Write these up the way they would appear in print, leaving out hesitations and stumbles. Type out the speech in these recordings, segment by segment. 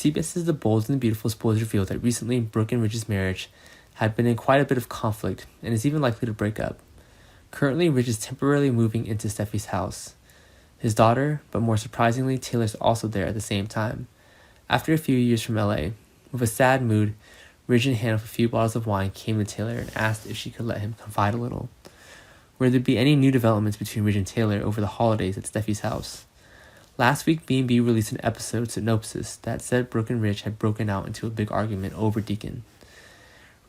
CBS's The Bold and the Beautiful spoilers revealed that recently Brooke and Ridge's marriage had been in quite a bit of conflict and is even likely to break up. Currently, Ridge is temporarily moving into Steffi's house. His daughter, but more surprisingly, Taylor's also there at the same time. After a few years from LA, with a sad mood, Ridge and Hannah with a few bottles of wine came to Taylor and asked if she could let him confide a little. Will there be any new developments between Ridge and Taylor over the holidays at Steffi's house? Last week, B&B released an episode synopsis that said Brooke and Ridge had broken out into a big argument over Deacon.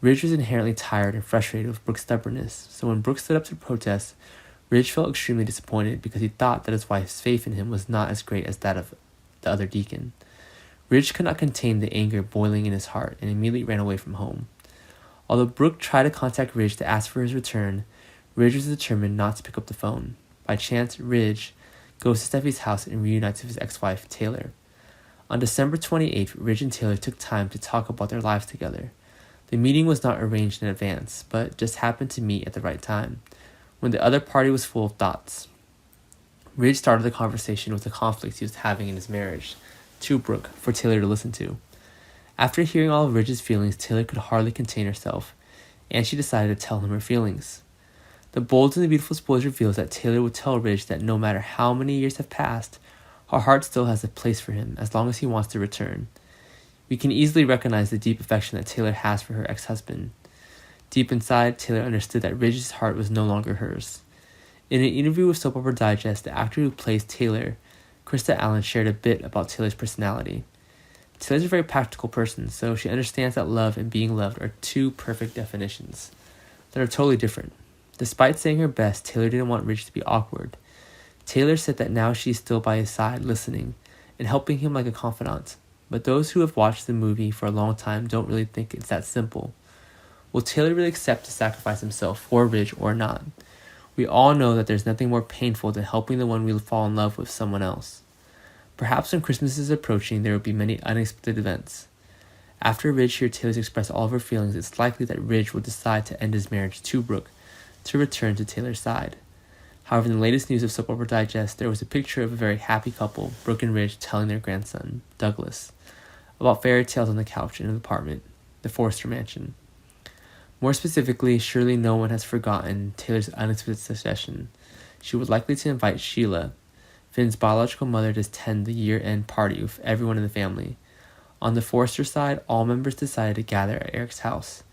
Ridge was inherently tired and frustrated with Brooke's stubbornness, so when Brooke stood up to protest, Ridge felt extremely disappointed because he thought that his wife's faith in him was not as great as that of the other Deacon. Ridge could not contain the anger boiling in his heart and immediately ran away from home. Although Brooke tried to contact Ridge to ask for his return, Ridge was determined not to pick up the phone. By chance, Ridge goes to Steffi's house and reunites with his ex-wife, Taylor. On December 28th, Ridge and Taylor took time to talk about their lives together. The meeting was not arranged in advance, but just happened to meet at the right time, when the other party was full of thoughts. Ridge started the conversation with the conflicts he was having in his marriage to Brooke for Taylor to listen to. After hearing all of Ridge's feelings, Taylor could hardly contain herself, and she decided to tell him her feelings. The Bold and the Beautiful spoilers reveals that Taylor would tell Ridge that no matter how many years have passed, her heart still has a place for him as long as he wants to return. We can easily recognize the deep affection that Taylor has for her ex-husband. Deep inside, Taylor understood that Ridge's heart was no longer hers. In an interview with Soap Opera Digest, the actor who plays Taylor, Krista Allen, shared a bit about Taylor's personality. Taylor's a very practical person, so she understands that love and being loved are two perfect definitions that are totally different. Despite saying her best, Taylor didn't want Ridge to be awkward. Taylor said that now she's still by his side, listening and helping him like a confidant. But those who have watched the movie for a long time don't really think it's that simple. Will Taylor really accept to sacrifice himself for Ridge or not? We all know that there's nothing more painful than helping the one we fall in love with someone else. Perhaps when Christmas is approaching, there will be many unexpected events. After Ridge hears Taylor express all of her feelings, it's likely that Ridge will decide to end his marriage to Brooke to return to Taylor's side. However, in the latest news of Soap Opera Digest, there was a picture of a very happy couple, Brooke and Ridge, telling their grandson, Douglas, about fairy tales on the couch in an apartment, the Forrester mansion. More specifically, surely no one has forgotten Taylor's unexpected suggestion. She was likely to invite Sheila, Finn's biological mother, to attend the year-end party with everyone in the family. On the Forrester side, all members decided to gather at Eric's house,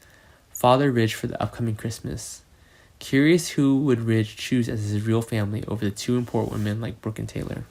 Father Ridge, for the upcoming Christmas. Curious who would Ridge choose as his real family over the two important women like Brooke and Taylor.